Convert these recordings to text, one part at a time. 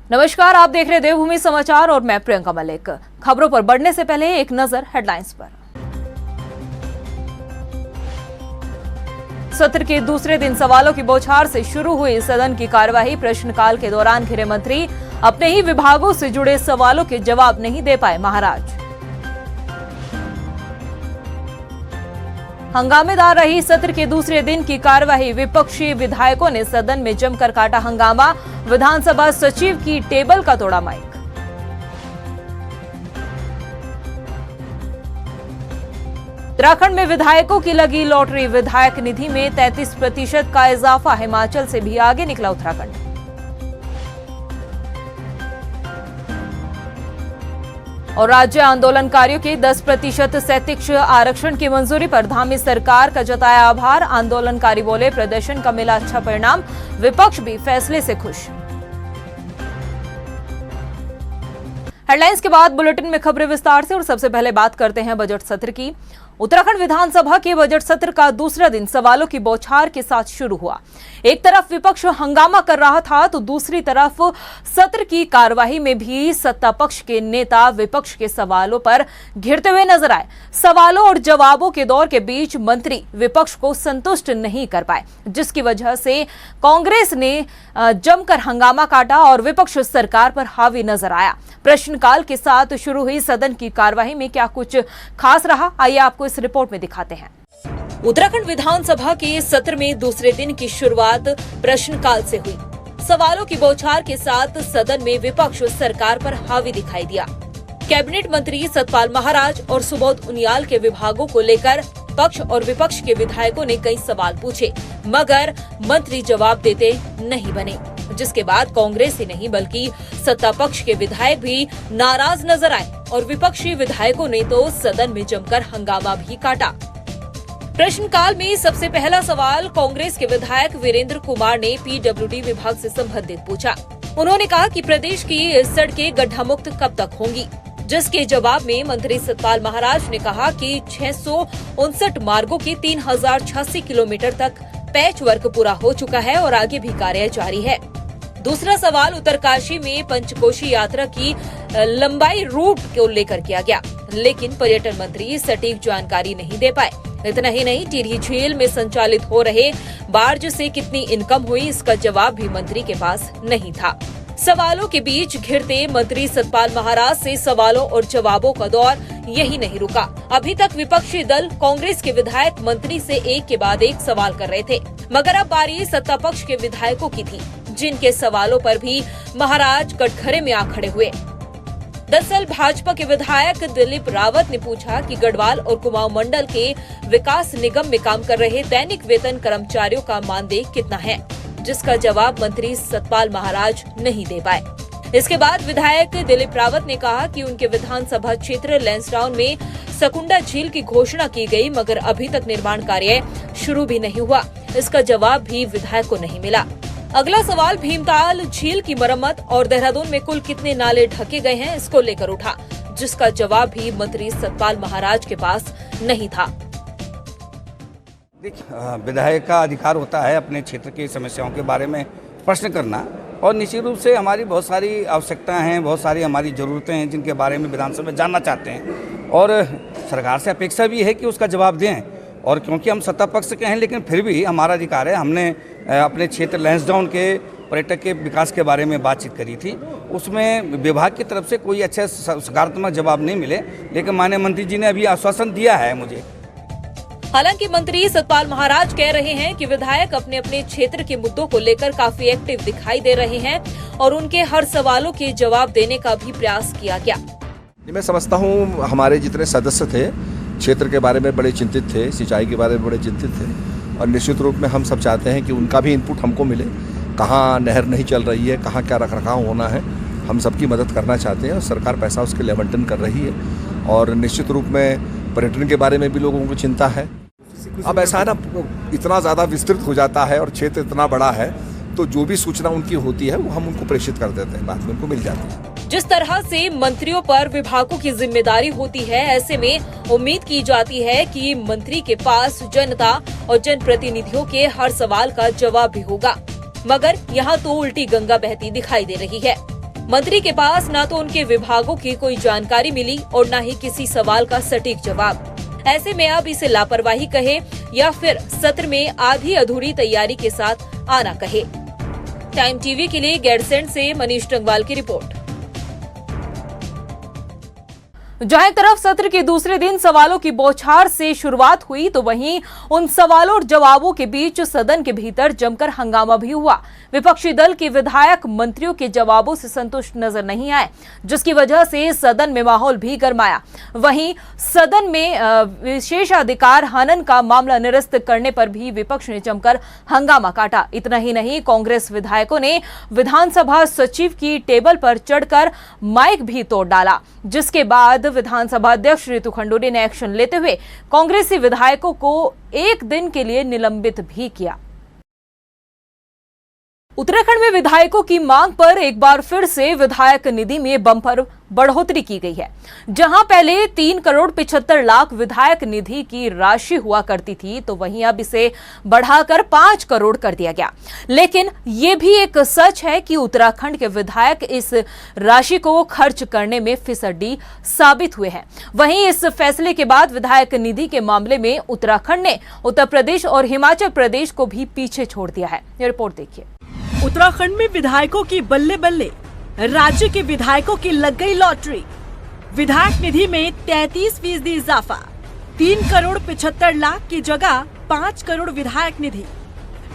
नमस्कार, आप देख रहे हैं देवभूमि समाचार और मैं प्रियंका मलिक। खबरों पर बढ़ने से पहले एक नजर हेडलाइंस पर। सत्र के दूसरे दिन सवालों की बौछार से शुरू हुई सदन की कार्यवाही। प्रश्नकाल के दौरान घिरे मंत्री अपने ही विभागों से जुड़े सवालों के जवाब नहीं दे पाए। महाराज हंगामेदार रही सत्र के दूसरे दिन की कार्यवाही। विपक्षी विधायकों ने सदन में जमकर काटा हंगामा। विधानसभा सचिव की टेबल का तोड़ा माइक। उत्तराखंड में विधायकों की लगी लॉटरी। विधायक निधि में 33% का इजाफा। हिमाचल से भी आगे निकला उत्तराखंड। और राज्य आंदोलनकारियों के 10% शैक्षिक आरक्षण की मंजूरी पर धामी सरकार का जताया आभार। आंदोलनकारी बोले, प्रदर्शन का मिला अच्छा परिणाम। विपक्ष भी फैसले से खुश। हेडलाइंस के बाद बुलेटिन में खबरें विस्तार से। और सबसे पहले बात करते हैं बजट सत्र की। उत्तराखंड विधानसभा के बजट सत्र का दूसरा दिन सवालों की बौछार के साथ शुरू हुआ। एक तरफ विपक्ष हंगामा कर रहा था तो दूसरी तरफ सत्र की कार्यवाही में भी सत्ता पक्ष के नेता विपक्ष के सवालों पर घिरते हुए नजर आए। सवालों और जवाबों के दौर के बीच मंत्री विपक्ष को संतुष्ट नहीं कर पाए, जिसकी वजह से कांग्रेस ने जमकर हंगामा काटा और विपक्ष सरकार पर हावी नजर आया। प्रश्नकाल के साथ शुरू हुई सदन की कार्यवाही में क्या कुछ खास रहा, आइए आपको इस रिपोर्ट में दिखाते हैं। उत्तराखंड विधानसभा के सत्र में दूसरे दिन की शुरुआत प्रश्नकाल से हुई। सवालों की बौछार के साथ सदन में विपक्ष सरकार पर हावी दिखाई दिया। कैबिनेट मंत्री सतपाल महाराज और सुबोध उनियाल के विभागों को लेकर पक्ष और विपक्ष के विधायकों ने कई सवाल पूछे, मगर मंत्री जवाब देते नहीं बने, जिसके बाद कांग्रेस ही नहीं बल्कि सत्ता पक्ष के विधायक भी नाराज नजर आए और विपक्षी विधायकों ने तो सदन में जमकर हंगामा भी काटा। प्रश्नकाल में सबसे पहला सवाल कांग्रेस के विधायक वीरेंद्र कुमार ने पीडब्ल्यूडी विभाग से संबंधित पूछा। उन्होंने कहा कि प्रदेश की सड़कें गड्ढा मुक्त कब तक होंगी, जिसके जवाब में मंत्री सतपाल महाराज ने कहा कि 659 मार्गों के 3086 किलोमीटर तक पैच वर्क पूरा हो चुका है और आगे भी कार्य जारी है। दूसरा सवाल उत्तरकाशी में पंचकोशी यात्रा की लंबाई रूट को लेकर किया गया, लेकिन पर्यटन मंत्री सटीक जानकारी नहीं दे पाए। इतना ही नहीं, टिहरी झील में संचालित हो रहे बार्ज से कितनी इनकम हुई, इसका जवाब भी मंत्री के पास नहीं था। सवालों के बीच घिरते मंत्री सतपाल महाराज से सवालों और जवाबों का दौर यही नहीं रुका। अभी तक विपक्षी दल कांग्रेस के विधायक मंत्री से एक के बाद एक सवाल कर रहे थे, मगर अब बारी सत्ता पक्ष के विधायकों की थी, जिनके सवालों पर भी महाराज कटघरे में आ खड़े हुए। दरअसल भाजपा के विधायक दिलीप रावत ने पूछा कि गढ़वाल और कुमाऊं मंडल के विकास निगम में काम कर रहे दैनिक वेतन कर्मचारियों का मानदेय कितना है, जिसका जवाब मंत्री सतपाल महाराज नहीं दे पाए। इसके बाद विधायक दिलीप रावत ने कहा कि उनके विधानसभा क्षेत्र लैंसडाउन में सकुंडा झील की घोषणा की गई, मगर अभी तक निर्माण कार्य शुरू भी नहीं हुआ। इसका जवाब भी विधायक को नहीं मिला। अगला सवाल भीमताल झील की मरम्मत और देहरादून में कुल कितने नाले ढके गए हैं, इसको लेकर उठा, जिसका जवाब भी मंत्री सतपाल महाराज के पास नहीं था। विधायक का अधिकार होता है अपने क्षेत्र की समस्याओं के बारे में प्रश्न करना, और निश्चित रूप से हमारी बहुत सारी आवश्यकताएं हैं, बहुत सारी हमारी ज़रूरतें हैं जिनके बारे में विधानसभा में जानना चाहते हैं, और सरकार से अपेक्षा भी है कि उसका जवाब दें। और क्योंकि हम सत्ता पक्ष के हैं, लेकिन फिर भी हमारा अधिकार है। हमने अपने क्षेत्र लैंसडाउन के पर्यटक के विकास के बारे में बातचीत करी थी, उसमें विभाग की तरफ से कोई अच्छे सकारात्मक जवाब नहीं मिले, लेकिन माननीय मंत्री जी ने अभी आश्वासन दिया है मुझे। हालांकि मंत्री सतपाल महाराज कह रहे हैं कि विधायक अपने अपने क्षेत्र के मुद्दों को लेकर काफी एक्टिव दिखाई दे रहे हैं और उनके हर सवालों के जवाब देने का भी प्रयास किया गया। मैं समझता हूँ हमारे जितने सदस्य थे क्षेत्र के बारे में बड़े चिंतित थे, सिंचाई के बारे में बड़े चिंतित थे, और निश्चित रूप में हम सब चाहते हैं कि उनका भी इनपुट हमको मिले। कहाँ नहर नहीं चल रही है, कहाँ क्या रखरखाव होना है, हम सबकी मदद करना चाहते हैं और सरकार पैसा उसके लिए आवंटन कर रही है। और निश्चित रूप में पर्यटन के बारे में भी लोगों को चिंता है। अब ऐसा है ना, इतना ज़्यादा विस्तृत हो जाता है और क्षेत्र इतना बड़ा है, तो जो भी सूचना उनकी होती है वो हम उनको प्रेषित कर देते हैं, बाद में उनको मिल जाती है। जिस तरह से मंत्रियों पर विभागों की जिम्मेदारी होती है, ऐसे में उम्मीद की जाती है कि मंत्री के पास जनता और जनप्रतिनिधियों के हर सवाल का जवाब भी होगा, मगर यहाँ तो उल्टी गंगा बहती दिखाई दे रही है। मंत्री के पास न तो उनके विभागों की कोई जानकारी मिली और न ही किसी सवाल का सटीक जवाब। ऐसे में अब इसे लापरवाही कहे या फिर सत्र में आधी अधूरी तैयारी के साथ आना कहे। टाइम टीवी के लिए गैरसैंण से मनीष टंगवाल की रिपोर्ट। जहां एक तरफ सत्र के दूसरे दिन सवालों की बौछार से शुरुआत हुई तो वहीं उन सवालों और जवाबों के बीच सदन के भीतर जमकर हंगामा भी हुआ। विपक्षी दल के विधायक मंत्रियों के जवाबों से संतुष्ट नजर नहीं आए, जिसकी वजह से सदन में माहौल भी गरमाया। वहीं सदन में विशेषाधिकार हनन का मामला निरस्त करने पर भी विपक्ष ने जमकर हंगामा काटा। इतना ही नहीं, कांग्रेस विधायकों ने विधानसभा सचिव की टेबल पर चढ़कर माइक भी तोड़ डाला, जिसके बाद विधानसभा अध्यक्ष रितु खंडूरी ने एक्शन लेते हुए कांग्रेसी विधायकों को एक दिन के लिए निलंबित भी किया। उत्तराखंड में विधायकों की मांग पर एक बार फिर से विधायक निधि में बम्पर बढ़ोतरी की गई है। जहां पहले 3 करोड़ 75 लाख विधायक निधि की राशि हुआ करती थी, तो वहीं अब इसे बढ़ाकर 5 करोड़ कर दिया गया। लेकिन ये भी एक सच है कि उत्तराखंड के विधायक इस राशि को खर्च करने में फिसड्डी साबित हुए हैं। वहीं इस फैसले के बाद विधायक निधि के मामले में उत्तराखंड ने उत्तर प्रदेश और हिमाचल प्रदेश को भी पीछे छोड़ दिया है। ये रिपोर्ट देखिए। उत्तराखंड में विधायकों की बल्ले बल्ले, राज्य के विधायकों की लग गई लॉटरी। विधायक निधि में 33% इजाफा, 3 करोड़ 75 लाख की जगह 5 करोड़ विधायक निधि।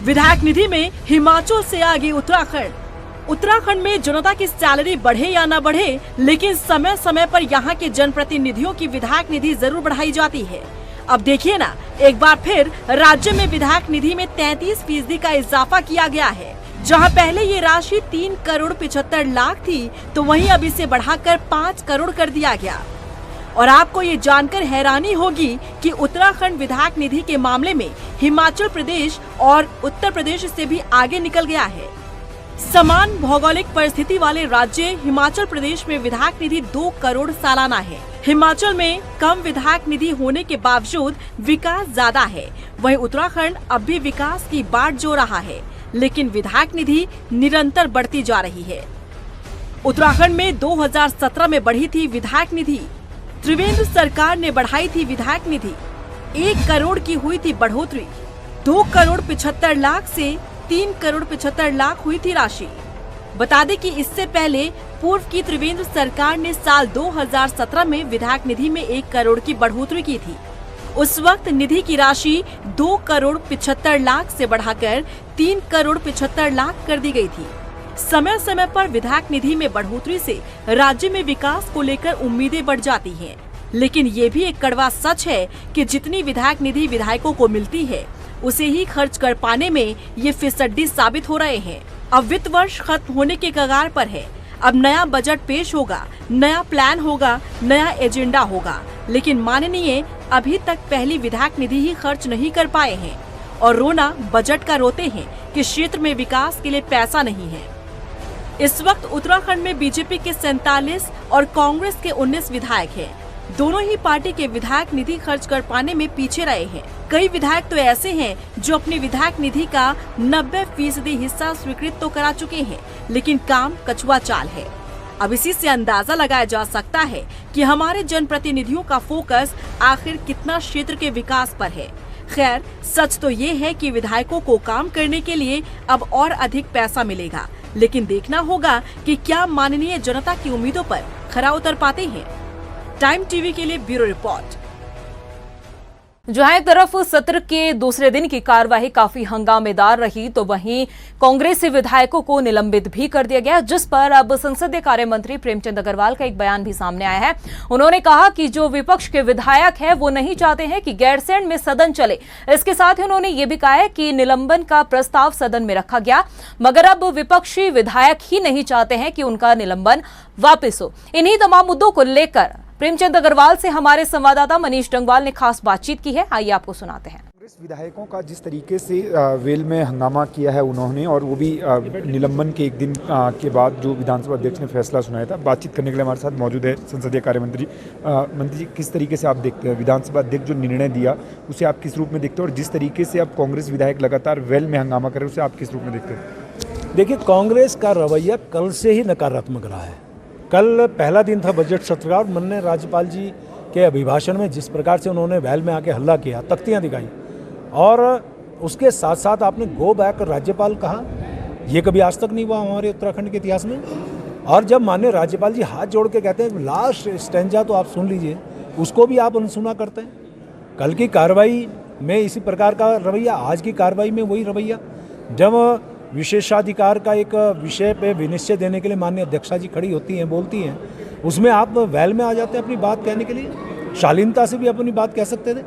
विधायक निधि में हिमाचल से आगे उत्तराखंड। उत्तराखंड में जनता की सैलरी बढ़े या न बढ़े, लेकिन समय समय पर यहाँ के जनप्रतिनिधियों की विधायक निधि जरूर बढ़ाई जाती है। अब देखिए ना, एक बार फिर राज्य में विधायक निधि में 33% का इजाफा किया गया है। जहां पहले ये राशि 3 करोड़ 75 लाख थी, तो वहीं अब इसे बढ़ाकर 5 करोड़ कर दिया गया। और आपको ये जानकर हैरानी होगी कि उत्तराखंड विधायक निधि के मामले में हिमाचल प्रदेश और उत्तर प्रदेश से भी आगे निकल गया है। समान भौगोलिक परिस्थिति वाले राज्य हिमाचल प्रदेश में विधायक निधि 2 करोड़ सालाना है। हिमाचल में कम विधायक निधि होने के बावजूद विकास ज्यादा है, वहीं उत्तराखंड अब भी विकास की बाट जो रहा है, लेकिन विधायक निधि निरंतर बढ़ती जा रही है। उत्तराखंड में 2017 में बढ़ी थी विधायक निधि। त्रिवेंद्र सरकार ने बढ़ाई थी विधायक निधि। 1 करोड़ की हुई थी बढ़ोतरी। 2 करोड़ 75 लाख से 3 करोड़ 75 लाख हुई थी राशि। बता दें कि इससे पहले पूर्व की त्रिवेंद्र सरकार ने साल 2017 में विधायक निधि में 1 करोड़ की बढ़ोतरी की थी। उस वक्त निधि की राशि 2 करोड़ 75 लाख से बढ़ाकर 3 करोड़ 75 लाख कर दी गई थी। समय समय पर विधायक निधि में बढ़ोतरी से राज्य में विकास को लेकर उम्मीदें बढ़ जाती हैं। लेकिन ये भी एक कड़वा सच है कि जितनी विधायक निधि विधायकों को मिलती है, उसे ही खर्च कर पाने में ये फिसड्डी साबित हो रहे हैं। अब वित्त वर्ष खत्म होने के कगार पर है। अब नया बजट पेश होगा, नया प्लान होगा, नया एजेंडा होगा, लेकिन माननीय अभी तक पहली विधायक निधि ही खर्च नहीं कर पाए हैं और रोना बजट का रोते हैं कि क्षेत्र में विकास के लिए पैसा नहीं है। इस वक्त उत्तराखंड में बीजेपी के 47 और कांग्रेस के 19 विधायक हैं। दोनों ही पार्टी के विधायक निधि खर्च कर पाने में पीछे रहे हैं। कई विधायक तो ऐसे हैं जो अपनी विधायक निधि का 90% हिस्सा स्वीकृत तो करा चुके हैं, लेकिन काम कछुआ चाल है। अब इसी से अंदाजा लगाया जा सकता है कि हमारे जनप्रतिनिधियों का फोकस आखिर कितना क्षेत्र के विकास पर है। खैर, सच तो ये है कि विधायकों को काम करने के लिए अब और अधिक पैसा मिलेगा, लेकिन देखना होगा कि क्या माननीय जनता की उम्मीदों पर खरा उतर पाते हैं। टाइम टीवी के लिए ब्यूरो रिपोर्ट। जहां एक तरफ सत्र के दूसरे दिन की कार्यवाही काफी हंगामेदार रही, तो वहीं कांग्रेसी विधायकों को निलंबित भी कर दिया गया, जिस पर अब संसदीय कार्य मंत्री प्रेमचंद अग्रवाल का एक बयान भी सामने आया है। उन्होंने कहा कि जो विपक्ष के विधायक है वो नहीं चाहते हैं कि गैरसैंण में सदन चले। इसके साथ ही उन्होंने ये भी कहा है कि निलंबन का प्रस्ताव सदन में रखा गया, मगर अब विपक्षी विधायक ही नहीं चाहते हैं कि उनका निलंबन वापस हो। इन्हीं तमाम मुद्दों को लेकर प्रेमचंद अग्रवाल से हमारे संवाददाता मनीष टंगवाल ने खास बातचीत की है। आइए आपको सुनाते हैं। कांग्रेस विधायकों का जिस तरीके से वेल में हंगामा किया है उन्होंने, और वो भी निलंबन के एक दिन के बाद जो विधानसभा अध्यक्ष ने फैसला सुनाया था। बातचीत करने के लिए हमारे साथ मौजूद है संसदीय कार्य मंत्री। मंत्री जी, किस तरीके से आप देखते हैं विधानसभा अध्यक्ष जो निर्णय दिया उसे आप किस रूप में देखते हैं, और जिस तरीके से अब कांग्रेस विधायक लगातार वेल में हंगामा कर रहे हैं उसे आप किस रूप में देखते हैं? देखिए, कांग्रेस का रवैया कल से ही नकारात्मक रहा है। कल पहला दिन था बजट सत्र का और माननीय राज्यपाल जी के अभिभाषण में जिस प्रकार से उन्होंने वैल में आके हल्ला किया, तख्तियां दिखाई, और उसके साथ साथ आपने गो बैक राज्यपाल कहा, ये कभी आज तक नहीं हुआ हमारे उत्तराखंड के इतिहास में। और जब माननीय राज्यपाल जी हाथ जोड़ के कहते हैं लास्ट स्टैंजा तो आप सुन लीजिए, उसको भी आप अनसुना करते हैं। कल की कार्रवाई में इसी प्रकार का रवैया, आज की कार्रवाई में वही रवैया। जब विशेषाधिकार का एक विषय पे विनिश्चय देने के लिए माननीय अध्यक्षा जी खड़ी होती हैं, बोलती हैं, उसमें आप वैल में आ जाते हैं अपनी बात कहने के लिए। शालीनता से भी अपनी बात कह सकते थे,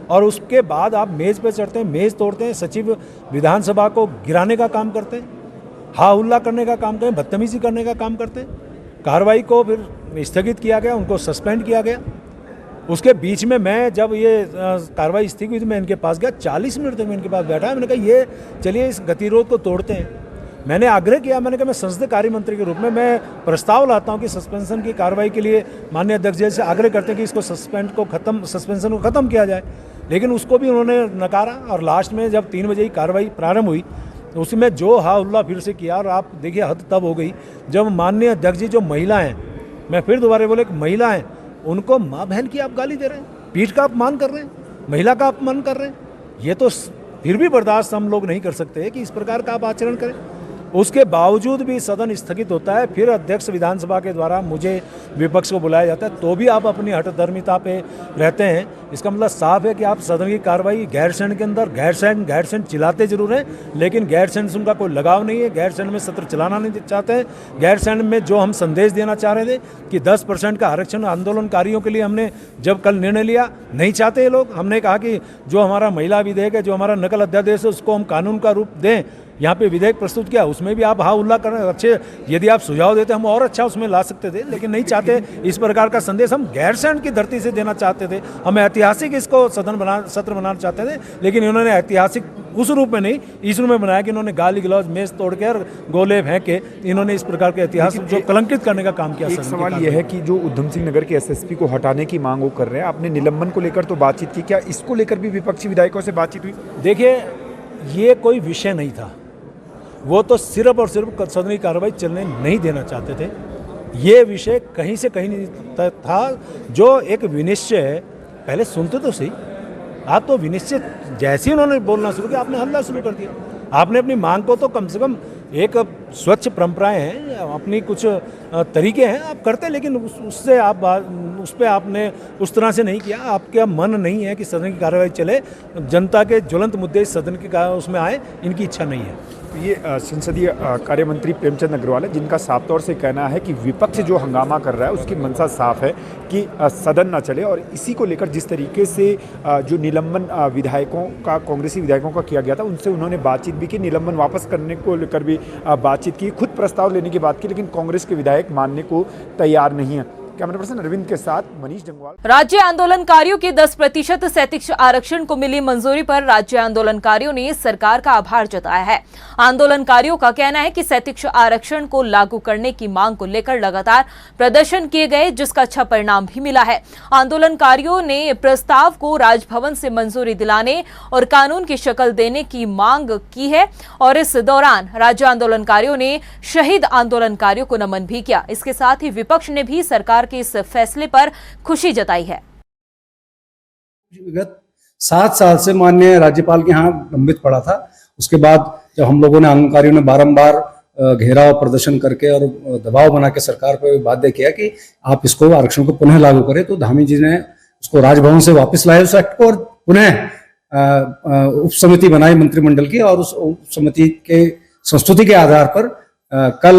और उसके बाद आप मेज़ पे चढ़ते हैं, मेज़ तोड़ते हैं, सचिव विधानसभा को गिराने का काम करते हैं, हा हुल्ला करने का काम करते हैं, बदतमीजी करने का काम करते हैं। कार्रवाई को फिर स्थगित किया गया, उनको सस्पेंड किया गया। उसके बीच में मैं जब ये कार्रवाई स्थगित हुई तो मैं इनके पास गया, 40 मिनट तक मैं इनके पास बैठा। मैंने कहा ये चलिए इस गतिरोध को तोड़ते हैं। मैंने आग्रह किया, मैंने कहा मैं संसदीय कार्य मंत्री के रूप में मैं प्रस्ताव लाता हूं कि सस्पेंशन की कार्रवाई के लिए माननीय अध्यक्ष जी से आग्रह करते हैं कि इसको सस्पेंशन को ख़त्म किया जाए, लेकिन उसको भी उन्होंने नकारा। और लास्ट में जब 3 बजे ही कार्रवाई प्रारंभ हुई तो उसमें जो हा हुल्ला फिर से किया, और आप देखिए हद तब हो गई जब माननीय अध्यक्ष जी जो महिला हैं, मैं फिर दोबारा बोले महिला हैं, उनको माँ बहन की आप गाली दे रहे हैं, पीठ का अपमान कर रहे हैं, महिला का अपमान कर रहे हैं। ये तो फिर भी बर्दाश्त हम लोग नहीं कर सकते कि इस प्रकार का आप आचरण करें। उसके बावजूद भी सदन स्थगित होता है, फिर अध्यक्ष विधानसभा के द्वारा मुझे विपक्ष को बुलाया जाता है, तो भी आप अपनी हठधर्मिता पे रहते हैं। इसका मतलब साफ है कि आप सदन की कार्रवाई गैरसैंण के अंदर गैरसैंण चिल्लाते जरूर हैं, लेकिन गैरसैंण से उनका कोई लगाव नहीं है। गैरसैंण में सत्र चलाना नहीं चाहते हैं। गैरसैंण में जो हम संदेश देना चाह रहे थे कि 10% का आरक्षण आंदोलनकारियों के लिए हमने जब कल निर्णय लिया, नहीं चाहते ये लोग। हमने कहा कि जो हमारा महिला विधेयक है, जो हमारा नकल अध्यादेश है, उसको हम कानून का रूप दें। यहाँ पे विधेयक प्रस्तुत किया, उसमें भी आप हा हुल्ला कर रहे हैं। अच्छे यदि आप सुझाव देते हम और अच्छा उसमें ला सकते थे, लेकिन नहीं चाहते। इस प्रकार का संदेश हम गैरसैंण की धरती से देना चाहते थे। हम ऐतिहासिक इसको सत्र बनाना चाहते थे, लेकिन इन्होंने ऐतिहासिक उस रूप में नहीं, इस रूप में बनाया कि इन्होंने गाली गलौज, मेज तोड़ के और गोले फेंक के इन्होंने इस प्रकार के इतिहास जो कलंकित करने का काम किया। एक सवाल यह है कि जो उधम सिंह नगर के एसएसपी को हटाने की मांग वो कर रहे हैं, आपने निलंबन को लेकर तो बातचीत की, क्या इसको लेकर भी विपक्षी विधायकों से बातचीत हुई? देखिए, ये कोई विषय नहीं था, वो तो सिर्फ और सिर्फ सदन की कार्रवाई चलने नहीं देना चाहते थे। ये विषय कहीं से कहीं नहीं था। जो एक विनिश्चय है, पहले सुनते तो सही, आप तो विनिश्चय जैसे ही उन्होंने बोलना शुरू किया आपने हल्ला शुरू कर दिया। आपने अपनी मांग को तो कम से कम, एक स्वच्छ परंपराएं हैं, अपनी कुछ तरीके हैं, आप करते हैं, लेकिन उससे आप उस पर आपने उस तरह से नहीं किया। आपका मन नहीं है कि सदन की कार्रवाई चले, जनता के ज्वलंत मुद्दे सदन की उसमें आए, इनकी इच्छा नहीं है। ये संसदीय कार्य मंत्री प्रेमचंद अग्रवाल है, जिनका साफ तौर से कहना है कि विपक्ष जो हंगामा कर रहा है उसकी मंशा साफ है कि सदन ना चले, और इसी को लेकर जिस तरीके से जो निलंबन विधायकों का, कांग्रेसी विधायकों का किया गया था, उनसे उन्होंने बातचीत भी की, निलंबन वापस करने को लेकर भी बातचीत की, खुद प्रस्ताव लेने की बात की, लेकिन कांग्रेस के विधायक मानने को तैयार नहीं है। कैमरा पर्सन अरविंद के साथ मनीष जंगवाल। राज्य आंदोलनकारियों के 10% शैक्षिक आरक्षण को मिली मंजूरी पर राज्य आंदोलनकारियों ने सरकार का आभार जताया है। आंदोलनकारियों का कहना है कि शैक्षिक आरक्षण को लागू करने की मांग को लेकर लगातार प्रदर्शन किए गए, जिसका अच्छा परिणाम भी मिला है। आंदोलनकारियों ने प्रस्ताव को राजभवन से मंजूरी दिलाने और कानून की शक्ल देने की मांग की है, और इस दौरान राज्य आंदोलनकारियों ने शहीद आंदोलनकारियों को नमन भी किया। इसके साथ ही विपक्ष ने भी सरकार के इस फैसले पर खुशी जताई है। विगत 7 साल से माननीय राज्यपाल के यहाँ लंबित पड़ा था। उसके बाद जब हम लोगों ने, आंदोलनकारियों ने बारंबार घेराव प्रदर्शन करके और दबाव बना के सरकार पर बाध्य किया कि आप इसको, आरक्षण को पुनः लागू करें, तो धामी जी ने उसको राजभवन से वापस लाए उस एक्ट को, और पुनः उप समिति बनाई मंत्रिमंडल की, और उस उप समिति के संस्तुति के आधार पर कल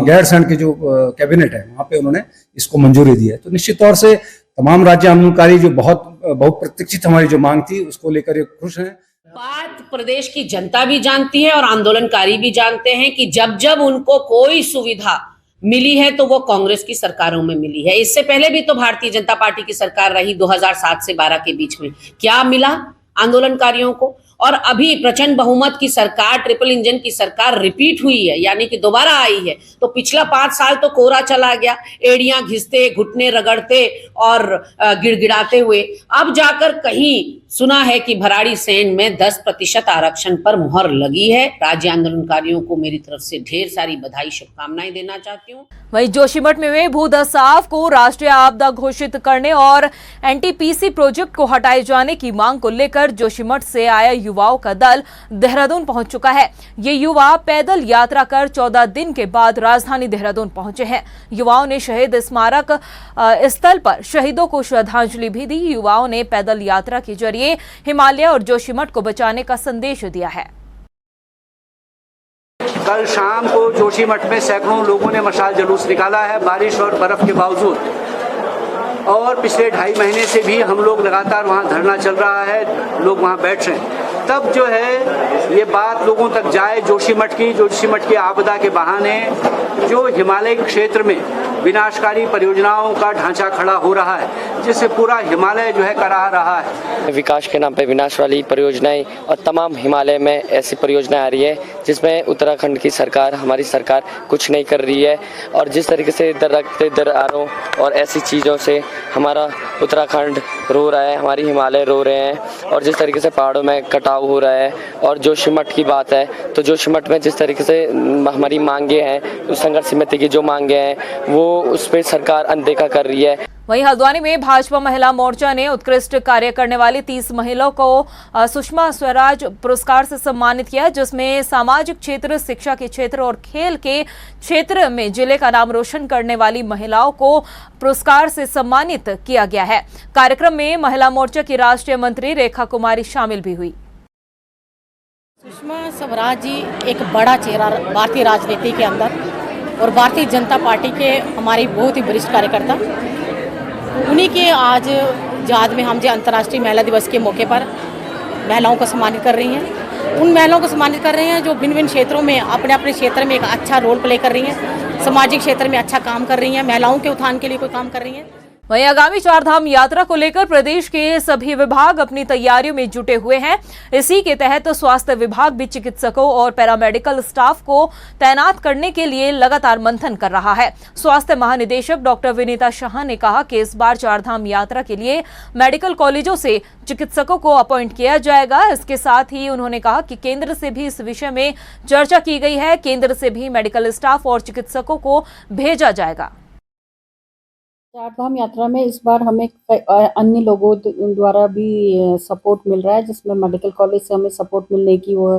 गैरसैंण की जो कैबिनेट है वहां पे उन्होंने इसको मंजूरी दी है। तो निश्चित तौर से तमाम राज्य आंदोलनकारी जो बहुत प्रतीक्षित हमारी जो मांग थी उसको लेकर खुश हैं। बात प्रदेश की जनता भी जानती है और आंदोलनकारी भी जानते हैं कि जब जब उनको कोई सुविधा मिली है तो वो कांग्रेस की सरकारों में मिली है। इससे पहले भी तो भारतीय जनता पार्टी की सरकार रही 2007 से 12 के बीच में। क्या मिला आंदोलनकारियों को? और अभी प्रचंड बहुमत की सरकार, ट्रिपल इंजन की सरकार रिपीट हुई है, यानी कि दोबारा आई है, तो पिछला 5 साल तो कोरा चला गया, एड़ियां घिसते, घुटने रगड़ते और गिड़गिड़ाते हुए। अब जाकर कहीं सुना है कि भराड़ीसैंण में 10% आरक्षण पर मुहर लगी है। राज्य आंदोलनकारियों को मेरी तरफ से ढेर सारी बधाई, शुभकामनाएं देना चाहती हूँ। वहीं जोशीमठ में भूदसाव को राष्ट्रीय आपदा घोषित करने और एनटीपीसी प्रोजेक्ट को हटाए जाने की मांग को लेकर जोशीमठ से आया युवाओं का दल देहरादून पहुंच चुका है। ये युवा पैदल यात्रा कर 14 दिन के बाद राजधानी देहरादून पहुंचे हैं। युवाओं ने शहीद स्मारक स्थल पर शहीदों को श्रद्धांजलि भी दी। युवाओं ने पैदल यात्रा के जरिए हिमालय और जोशीमठ को बचाने का संदेश दिया है। कल शाम को जोशीमठ में सैकड़ों लोगों ने मशाल जुलूस निकाला है, बारिश और बर्फ के बावजूद। और पिछले 2.5 महीने से भी हम लोग लगातार वहाँ धरना चल रहा है, लोग वहाँ बैठ रहे हैं। तब जो है ये बात लोगों तक जाए जोशीमठ की आपदा के बहाने जो हिमालय क्षेत्र में विनाशकारी परियोजनाओं का ढांचा खड़ा हो रहा है, जिससे पूरा हिमालय जो है कराह रहा है। विकास के नाम पे विनाश वाली परियोजनाएं और तमाम हिमालय में ऐसी परियोजनाएं आ रही है जिसमें उत्तराखंड की सरकार, हमारी सरकार कुछ नहीं कर रही है। और जिस तरीके से दरारों और ऐसी चीज़ों से हमारा उत्तराखंड रो रहा है, हमारी हिमालय रो रहे हैं, और जिस तरीके से पहाड़ों में कटाव हो रहा है। और जोशीमठ की बात है तो जोशीमठ में जिस तरीके से हमारी मांगे हैं, संघर्ष समिति की जो मांगे हैं वो उस पर सरकार अनदेखा कर रही है। वहीं हल्द्वानी में भाजपा महिला मोर्चा ने उत्कृष्ट कार्य करने वाली 30 महिलाओं को सुषमा स्वराज पुरस्कार से सम्मानित किया, जिसमें सामाजिक क्षेत्र, शिक्षा के क्षेत्र और खेल के क्षेत्र में जिले का नाम रोशन करने वाली महिलाओं को पुरस्कार से सम्मानित किया गया है। कार्यक्रम में महिला मोर्चा की राष्ट्रीय मंत्री रेखा कुमारी शामिल भी हुई। सुषमा स्वराज जी एक बड़ा चेहरा भारतीय राजनीति के अंदर और भारतीय जनता पार्टी के हमारी बहुत ही वरिष्ठ कार्यकर्ता, उन्हीं के आज याद में हम जो अंतर्राष्ट्रीय महिला दिवस के मौके पर महिलाओं को सम्मानित कर रही हैं। उन महिलाओं को सम्मानित कर रहे हैं जो भिन्न भिन्न क्षेत्रों में अपने अपने क्षेत्र में एक अच्छा रोल प्ले कर रही हैं, सामाजिक क्षेत्र में अच्छा काम कर रही हैं, महिलाओं के उत्थान के लिए कोई काम कर रही हैं। वहीं आगामी 4 धाम यात्रा को लेकर प्रदेश के सभी विभाग अपनी तैयारियों में जुटे हुए हैं। इसी के तहत स्वास्थ्य विभाग भी चिकित्सकों और पैरामेडिकल स्टाफ को तैनात करने के लिए लगातार मंथन कर रहा है। स्वास्थ्य महानिदेशक डॉक्टर विनीता शाह ने कहा कि इस बार 4 धाम यात्रा के लिए मेडिकल कॉलेजों से चिकित्सकों को अपॉइंट किया जाएगा। इसके साथ ही उन्होंने कहा कि केंद्र से भी इस विषय में चर्चा की गई है। केंद्र से भी मेडिकल स्टाफ और चिकित्सकों को भेजा जाएगा। 4 धाम यात्रा में इस बार हमें अन्य लोगों द्वारा भी सपोर्ट मिल रहा है, जिसमें मेडिकल कॉलेज से हमें सपोर्ट मिलने की वो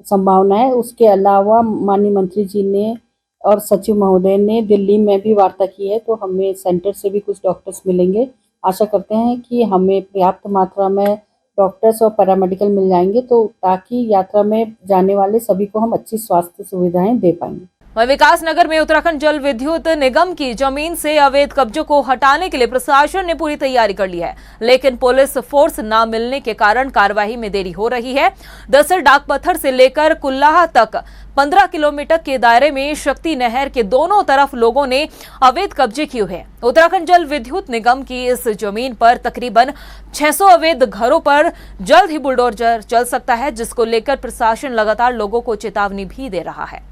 संभावना है। उसके अलावा माननीय मंत्री जी ने और सचिव महोदय ने दिल्ली में भी वार्ता की है, तो हमें सेंटर से भी कुछ डॉक्टर्स मिलेंगे। आशा करते हैं कि हमें पर्याप्त मात्रा में डॉक्टर्स और पैरामेडिकल मिल जाएंगे, तो ताकि यात्रा में जाने वाले सभी को हम अच्छी स्वास्थ्य सुविधाएं दे पाएंगे। वहीं विकास नगर में उत्तराखंड जल विद्युत निगम की जमीन से अवैध कब्जों को हटाने के लिए प्रशासन ने पूरी तैयारी कर ली है, लेकिन पुलिस फोर्स न मिलने के कारण कार्रवाई में देरी हो रही है। दरअसल डाकपत्थर से लेकर कुल्लाह तक 15 किलोमीटर के दायरे में शक्ति नहर के दोनों तरफ लोगों ने अवैध कब्जे किए हैं। उत्तराखंड जल विद्युत निगम की इस जमीन पर तकरीबन 600 अवैध घरों पर जल्द ही बुलडोजर चल सकता है, जिसको लेकर प्रशासन लगातार लोगों को चेतावनी भी दे रहा है।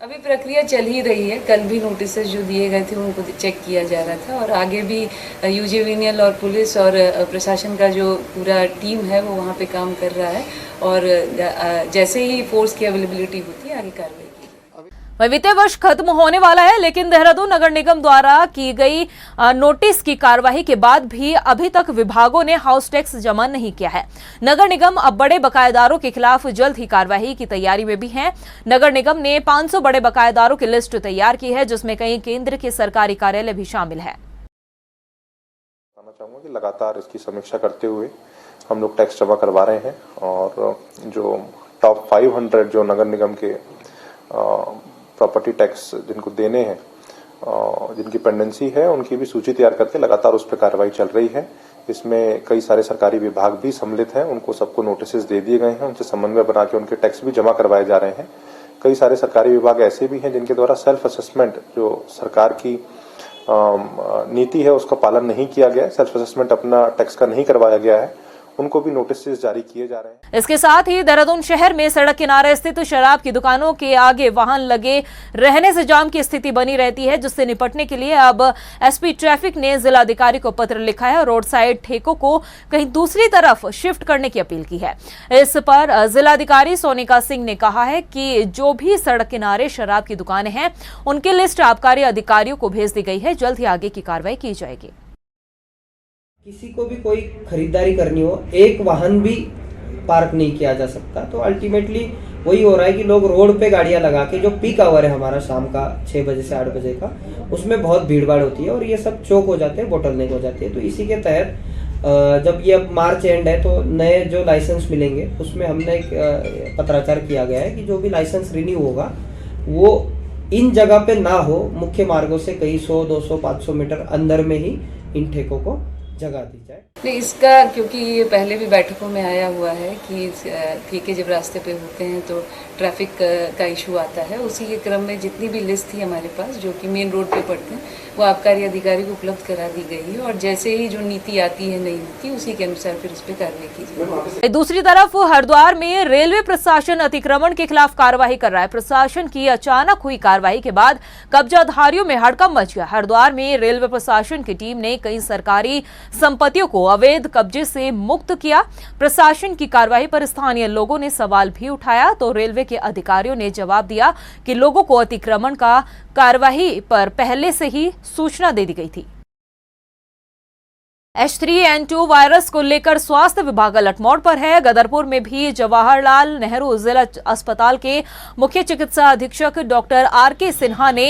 अभी प्रक्रिया चल ही रही है। कल भी नोटिस जो दिए गए थे उनको चेक किया जा रहा था, और आगे भी यूजेविनियल और पुलिस और प्रशासन का जो पूरा टीम है वो वहाँ पे काम कर रहा है, और जैसे ही फोर्स की अवेलेबिलिटी होती है आगे कार्रवाई। वही वित्तीय वर्ष खत्म होने वाला है, लेकिन देहरादून नगर निगम द्वारा की गई नोटिस की कार्रवाई के बाद भी अभी तक विभागों ने हाउस टैक्स जमा नहीं किया है। नगर निगम अब बड़े बकायेदारों के खिलाफ जल्द ही कार्रवाई की तैयारी में भी है। नगर निगम ने 500 बड़े बकायेदारों की लिस्ट तैयार की है, जिसमें कई केंद्र के सरकारी कार्यालय भी शामिल है। बताना चाहूँगा कि लगातार इसकी समीक्षा करते हुए हम लोग टैक्स जमा करवा रहे हैं, और जो टॉप 500 जो नगर निगम के प्रॉपर्टी टैक्स जिनको देने हैं, जिनकी पेंडेंसी है, उनकी भी सूची तैयार करके लगातार उस पर कार्रवाई चल रही है। इसमें कई सारे सरकारी विभाग भी सम्मिलित हैं, उनको सबको नोटिस दे दिए गए हैं, उनसे समन्वय बना के उनके टैक्स भी जमा करवाए जा रहे हैं। कई सारे सरकारी विभाग ऐसे भी हैं जिनके द्वारा सेल्फ असेसमेंट, जो सरकार की नीति है, उसका पालन नहीं किया गया है, सेल्फ असेसमेंट अपना टैक्स का नहीं करवाया गया है, उनको भी नोटिस जारी किए जा रहे हैं। इसके साथ ही देहरादून शहर में सड़क किनारे स्थित शराब की दुकानों के आगे वाहन लगे रहने से जाम की स्थिति बनी रहती है, जिससे निपटने के लिए अब एसपी ट्रैफिक ने जिलाधिकारी को पत्र लिखा है और रोड साइड ठेकों को कहीं दूसरी तरफ शिफ्ट करने की अपील की है। इस पर जिलाधिकारी सोनिका सिंह ने कहा है कि जो भी सड़क किनारे शराब की दुकानें हैं उनकी लिस्ट आबकारी अधिकारियों को भेज दी गई है, जल्द ही आगे की कार्रवाई की जाएगी। किसी को भी कोई खरीदारी करनी हो, एक वाहन भी पार्क नहीं किया जा सकता। तो अल्टीमेटली वही हो रहा है कि लोग रोड पे गाड़ियां लगा के, जो पीक आवर है हमारा शाम का 6 बजे से 8 बजे का, उसमें बहुत भीड़ भाड़ होती है और ये सब चौक हो जाते हैं, बोटलनेक हो जाती है। तो इसी के तहत जब ये अब मार्च एंड है तो नए जो लाइसेंस मिलेंगे उसमें हमने एक पत्राचार किया गया है कि जो भी लाइसेंस रिन्यू होगा वो इन जगह पे ना हो, मुख्य मार्गों से कहीं 100, 200, 500 मीटर अंदर में ही इन ठेकों को जगह दी जाए। नहीं, इसका क्योंकि ये पहले भी बैठकों में आया हुआ है कि ठेके जब रास्ते पे होते हैं तो ट्रैफिक का इशू आता है। उसी के क्रम में जितनी भी लिस्ट थी हमारे पास जो कि मेन रोड पे पड़ते हैं वो आबकारी अधिकारी को उपलब्ध करा दी गई है और जैसे ही जो नीति आती है नई नीति उसी के अनुसार फिर इस पे कार्रवाई की जाएगी। दूसरी तरफ हरिद्वार में रेलवे प्रशासन अतिक्रमण के खिलाफ कार्रवाई कर रहा है। प्रशासन की अचानक हुई कार्रवाई के बाद कब्जाधारियों में हड़कंप मच गया। हरिद्वार में रेलवे प्रशासन की टीम ने कई सरकारी संपत्तियों को अवैध कब्जे से मुक्त किया। प्रशासन की कार्रवाई पर स्थानीय लोगों ने सवाल भी उठाया तो रेलवे के अधिकारियों ने जवाब दिया कि लोगों को अतिक्रमण का कार्रवाई पर पहले से ही सूचना दे दी गई थी। H3N2 वायरस को लेकर स्वास्थ्य विभाग अलर्ट मोड पर है। गदरपुर में भी जवाहरलाल नेहरू जिला अस्पताल के मुख्य चिकित्सा अधीक्षक डॉक्टर RK सिन्हा ने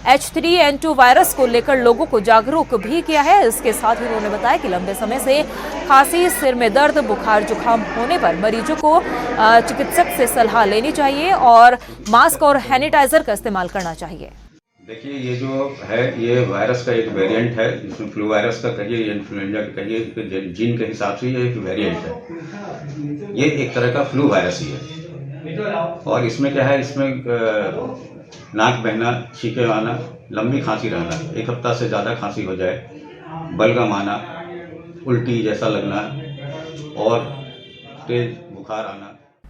H3N2 वायरस को लेकर लोगों को जागरूक भी किया है। इसके साथ ही उन्होंने बताया कि लंबे समय से खांसी, सिर में दर्द, बुखार, जुकाम होने पर मरीजों को चिकित्सक से सलाह लेनी चाहिए और मास्क और सैनिटाइजर का इस्तेमाल करना चाहिए। देखिए, ये जो है ये वायरस का एक वेरिएंट है, जिसमें फ्लू वायरस का कहिए या इन्फ्लुएंजा का कहिए, जीन के हिसाब से ये एक वेरिएंट है। ये एक तरह का फ्लू वायरस ही है और इसमें क्या है, इसमें नाक बहना, छींके आना, लंबी खांसी रहना, 1 हफ्ता से ज़्यादा खांसी हो जाए, बलगम आना, उल्टी जैसा लगना और तेज बुखार आना।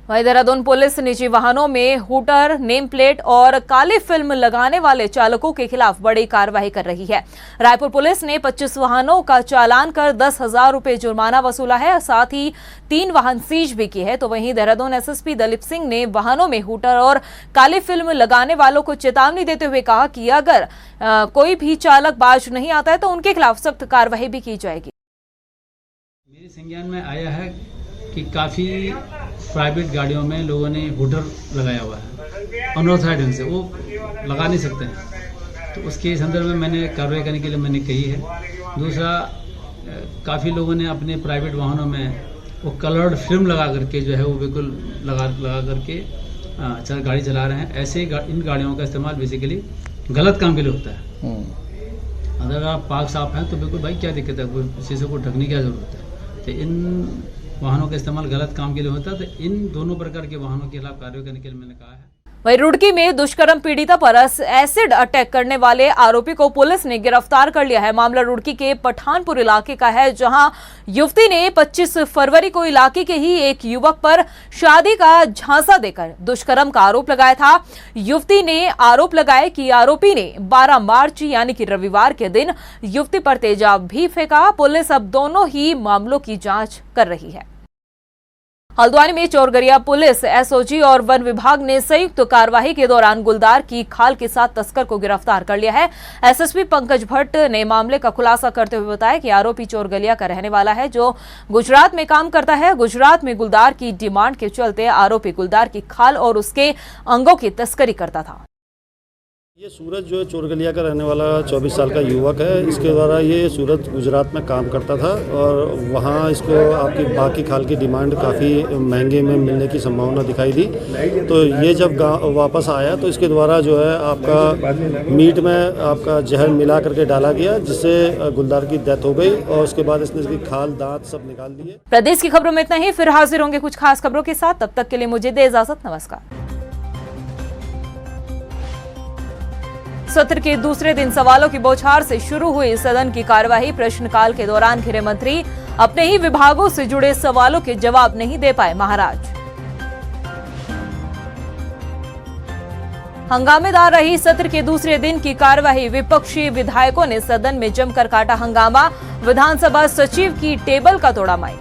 वहीं देहरादून पुलिस निजी वाहनों में हूटर, नेम प्लेट और काली फिल्म लगाने वाले चालकों के खिलाफ बड़ी कार्रवाई कर रही है। रायपुर पुलिस ने 25 वाहनों का चालान कर 10,000 रुपए जुर्माना वसूला है, साथ ही 3 वाहन सीज भी किए हैं। तो वहीं देहरादून SSP दलीप सिंह ने वाहनों में हूटर और काली फिल्म लगाने वालों को चेतावनी देते हुए कहा कि अगर कोई भी चालक बाज नहीं आता है तो उनके खिलाफ सख्त कार्रवाई भी की जाएगी। मेरे संज्ञान में आया है कि काफ़ी प्राइवेट गाड़ियों में लोगों ने हूटर लगाया हुआ है, अनऑथराइज्ड ढंग से वो लगा नहीं सकते हैं। तो उसके संदर्भ में मैंने कार्रवाई करने के लिए मैंने कही है। दूसरा, काफ़ी लोगों ने अपने प्राइवेट वाहनों में वो कलर्ड फिल्म लगा करके जो है वो बिल्कुल लगा करके गाड़ी चला रहे हैं। ऐसे इन गाड़ियों का इस्तेमाल बेसिकली गलत काम के लिए होता है। अगर आप पाक साफ हैं तो बिल्कुल भाई क्या दिक्कत है, शीशे को ढकने की क्या ज़रूरत है। तो इन वाहनों का इस्तेमाल गलत काम के लिए होता है, तो इन दोनों प्रकार के वाहनों के खिलाफ कार्रवाई करने के लिए मैंने कहा है। वहीं रुड़की में दुष्कर्म पीड़िता पर एसिड अटैक करने वाले आरोपी को पुलिस ने गिरफ्तार कर लिया है। मामला रुड़की के पठानपुर इलाके का है, जहां युवती ने 25 फरवरी को इलाके के ही एक युवक पर शादी का झांसा देकर दुष्कर्म का आरोप लगाया था। युवती ने आरोप लगाया कि आरोपी ने 12 मार्च यानी कि रविवार के दिन युवती पर तेजाब भी फेंका। पुलिस अब दोनों ही मामलों की जांच कर रही है। हल्द्वानी में चोरगरिया पुलिस, SOG और वन विभाग ने संयुक्त कार्रवाई के दौरान गुलदार की खाल के साथ तस्कर को गिरफ्तार कर लिया है। SSP पंकज भट्ट ने मामले का खुलासा करते हुए बताया कि आरोपी चोरगलिया का रहने वाला है, जो गुजरात में काम करता है। गुजरात में गुलदार की डिमांड के चलते आरोपी गुलदार की खाल और उसके अंगों की तस्करी करता था। ये सूरज जो है चोरगलिया का रहने वाला 24 साल का युवक है। इसके द्वारा ये सूरज गुजरात में काम करता था और वहाँ इसको आपकी बाकी खाल की डिमांड काफ़ी महंगे में मिलने की संभावना दिखाई दी। तो ये जब वापस आया तो इसके द्वारा जो है आपका मीट में आपका जहर मिला करके डाला गया, जिससे गुलदार की डेथ हो गई और उसके बाद इसने इसकी खाल, दांत सब निकाल दिए। प्रदेश की खबरों में इतना ही, फिर हाजिर होंगे कुछ खास खबरों के साथ। तब तक के लिए मुझे दे इजाजत। नमस्कार। सत्र के दूसरे दिन सवालों की बौछार से शुरू हुई सदन की कार्यवाही। प्रश्नकाल के दौरान घिरे मंत्री अपने ही विभागों से जुड़े सवालों के जवाब नहीं दे पाए। महाराज हंगामेदार रही सत्र के दूसरे दिन की कार्यवाही। विपक्षी विधायकों ने सदन में जमकर काटा हंगामा। विधानसभा सचिव की टेबल का तोड़ा माइक।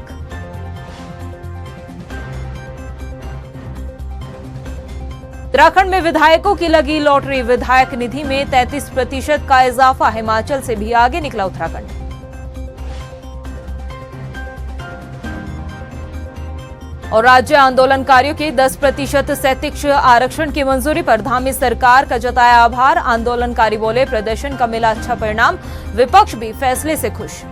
उत्तराखंड में विधायकों की लगी लॉटरी। विधायक निधि में 33% का इजाफा। हिमाचल से भी आगे निकला उत्तराखंड। और राज्य आंदोलनकारियों के 10% शैक्षिक आरक्षण की मंजूरी पर धामी सरकार का जताया आभार। आंदोलनकारी बोले प्रदर्शन का मिला अच्छा परिणाम। विपक्ष भी फैसले से खुश।